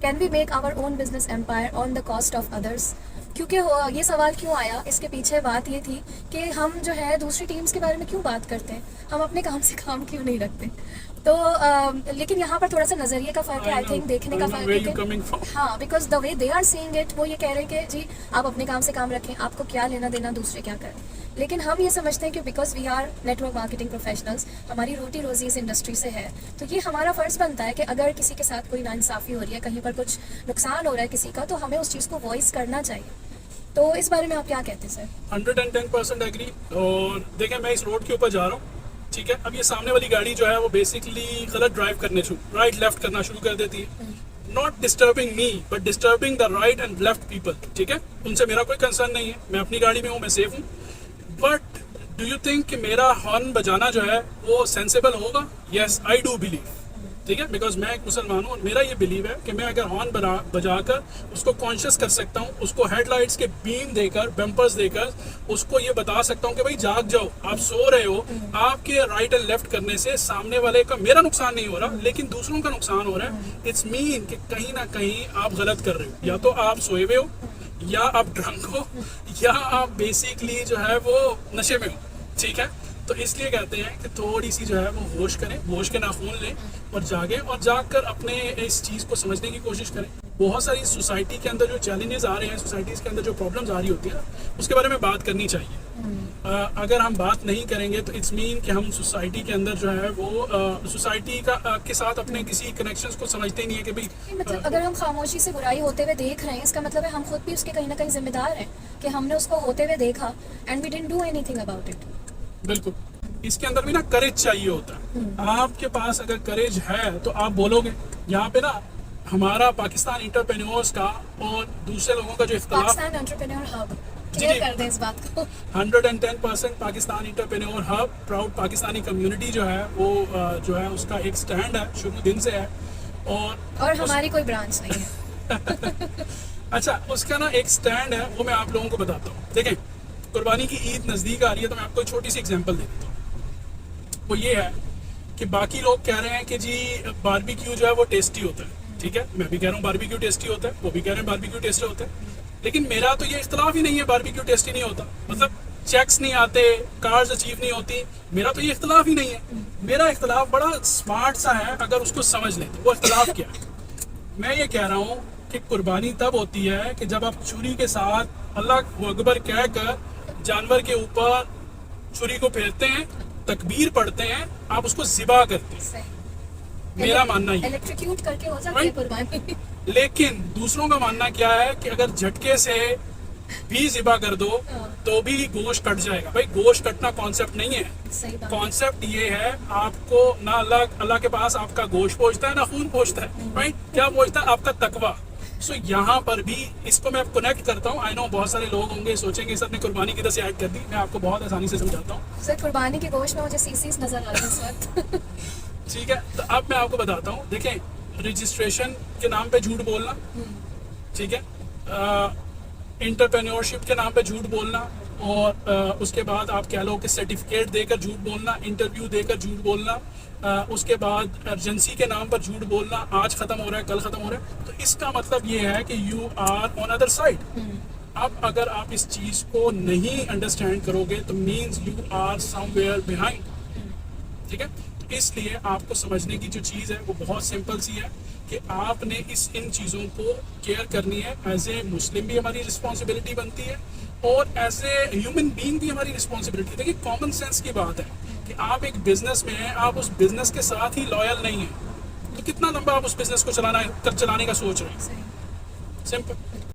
Can we make our own business empire on the cost of others? क्योंकि ये सवाल क्यों आया, इसके पीछे बात ये थी कि हम जो है दूसरी टीम्स के बारे में क्यों बात करते हैं, हम अपने काम से काम क्यों नहीं रखते। तो लेकिन यहाँ पर थोड़ा सा नज़रिए का फ़र्क है, आई थिंक देखने का फ़र्क है। हाँ, because the way they are seeing it, वो ये कह रहे हैं कि जी आप अपने काम से काम रखें, आपको क्या लेना देना दूसरे क्या करें। लेकिन हम ये समझते हैं कि because we are network marketing professionals, हमारी रोटी रोजी इस इंडस्ट्री से है, तो ये हमारा फ़र्ज़ बनता है कि अगर किसी के साथ कोई नाइंसाफ़ी हो रही है, कहीं पर कुछ नुकसान हो रहा है किसी का, तो हमें उस चीज़ को वॉइस करना चाहिए। तो इस बारे में आप क्या कहते हैं सर? 110% एग्री। और देखें, मैं इस रोड के ऊपर जा रहा हूँ, ठीक है। अब ये सामने वाली गाड़ी जो है वो बेसिकली गलत ड्राइव करने राइट लेफ्ट करना शुरू कर देती है। Not disturbing me but disturbing the right and left people, ठीक है। उनसे मेरा कोई कंसर्न नहीं है, मैं अपनी गाड़ी में हूँ, मैं सेफ हूँ। बट डू यू थिंक कि मेरा हॉर्न बजाना जो है वो सेंसेबल होगा? यस, आई डू बिलीव, ठीक है। बिकॉज मैं एक मुसलमान हूँ और मेरा ये बिलीव है कि मैं अगर हॉर्न बजाकर उसको कॉन्शियस कर सकता हूँ, उसको हेडलाइट्स के बीम देकर, बम्पर्स देकर उसको ये बता सकता हूँ कि भाई जाग जाओ, आप सो रहे हो, आपके राइट एंड लेफ्ट करने से सामने वाले का, मेरा नुकसान नहीं हो रहा लेकिन दूसरों का नुकसान हो रहा है। इट्स मीन कि कहीं ना कहीं आप गलत कर रहे हो, या तो आप सोए हुए हो, या आप ड्रंक हो, या आप बेसिकली जो है वो नशे में हो, ठीक है। तो इसलिए कहते हैं कि थोड़ी सी जो है वो होश करें, होश के नाखून लें और जागें, और जागकर अपने इस चीज़ को समझने की कोशिश करें। बहुत सारी सोसाइटी के अंदर जो चैलेंजेस आ रहे हैं, सोसाइटीज़ के अंदर जो प्रॉब्लम्स आ रही होती है, उसके बारे में बात करनी चाहिए। अगर हम बात नहीं करेंगे तो इट्स मीन कि हम सोसाइटी के अंदर जो है वो सोसाइटी का के साथ अपने किसी कनेक्शंस को समझते ही नहीं है कि भाई मतलब अगर हम खामोशी से बुराई होते हुए देख रहे हैं, इसका मतलब है हम खुद भी उसके कहीं ना कहीं जिम्मेदार हैं कि हमने उसको होते हुए देखा and we didn't do anything about it. बिल्कुल, इसके अंदर भी ना करेज चाहिए होता है। आपके पास अगर करेज है तो आप बोलोगे। यहाँ पे ना हमारा पाकिस्तान एंटरप्रेन्योर्स का और दूसरे लोगों का जो इख्तिलाफ, पाकिस्तान एंटरप्रेन्योर हब, क्लियर कर दें इस बात को। 110% Pakistan entrepreneur hub, proud Pakistani community जो है वो जो है उसका एक स्टैंड है, शुरू दिन से है। और हमारी कोई ब्रांच नहीं है। अच्छा, उसका ना एक स्टैंड है, वो मैं आप लोगों को बताता हूँ। देखें, कुर्बानी की ईद नज़दीक आ रही है, तो मैं आपको एक छोटी सी एग्जांपल दे देता हूँ। वो ये है कि बाकी लोग कह रहे हैं कि जी बारबेक्यू जो है वो टेस्टी होता है, ठीक है। मैं भी कह रहा हूँ बारबेक्यू टेस्टी होता है, वो भी कह रहे हैं बारबेक्यू टेस्टी होता है। लेकिन मेरा तो ये इख्तिलाफ ही नहीं है बारबेक्यू टेस्टी नहीं होता, मतलब चेक्स नहीं आते, कार्स अचीव नहीं होती, मेरा तो ये इख्तिलाफ ही नहीं है। मेरा इख्तिलाफ बड़ा स्मार्ट सा है, अगर उसको समझ लें तो। वो इख्तिलाफ क्या है? मैं ये कह रहा हूँ कि कुर्बानी तब होती है कि जब आप छुरी के साथ अल्लाह अकबर कहकर जानवर के ऊपर छुरी को फेरते हैं, तकबीर पढ़ते हैं, आप उसको ज़िबा करते हैं। मेरा मानना ये इलेक्ट्रिक्यूट करके हो जाती है कुर्बानी। लेकिन दूसरों का मानना क्या है कि अगर झटके से भी ज़िबा कर दो तो भी गोश्त कट जाएगा। भाई, गोश्त कटना कॉन्सेप्ट नहीं है। कॉन्सेप्ट ये है, आपको ना अल्लाह के पास आपका गोश्त पहुंचता है ना खून पहुंचता है। राइट, क्या पहुंचता है? आपका तकवा। सो यहाँ पर भी इसको मैं कनेक्ट करता हूँ। आई नो बहुत सारे लोग होंगे सोचेंगे सर ने कुर्बानी की तरह से ऐड कर दी, मैं आपको बहुत आसानी से समझाता हूँ। सर, कुर्बानी के गोश्त में मुझे सीसीस नजर आ रही है इस वक्त। ठीक है, तो अब मैं आपको बताता हूँ। देखें, रजिस्ट्रेशन के नाम पे झूठ बोलना, ठीक है, एंटरप्रेन्योरशिप के नाम पे झूठ बोलना, और उसके बाद आप कह लो कि सर्टिफिकेट देकर झूठ बोलना, इंटरव्यू देकर झूठ बोलना, उसके बाद अर्जेंसी के नाम पर झूठ बोलना, आज ख़त्म हो रहा है, कल ख़त्म हो रहा है। तो इसका मतलब ये है कि you are on other side. अब अगर आप इस चीज़ को नहीं अंडरस्टैंड करोगे तो means you are somewhere behind, ठीक है। तो इसलिए आपको समझने की जो चीज़ है वो बहुत सिंपल सी है कि आपने इन चीज़ों को केयर करनी है। एज ए मुस्लिम भी हमारी रिस्पॉन्सिबिलिटी बनती है, और एज ए ह्यूमन बीइंग भी हमारी रिस्पॉन्सिबिलिटी। देखिए, कॉमन सेंस की बात है कि आप एक बिजनेस में हैं, आप उस बिजनेस के साथ ही लॉयल नहीं हैं, तो कितना लंबा आप उस बिजनेस को चलाने का सोच रहे हैं? सिंपल।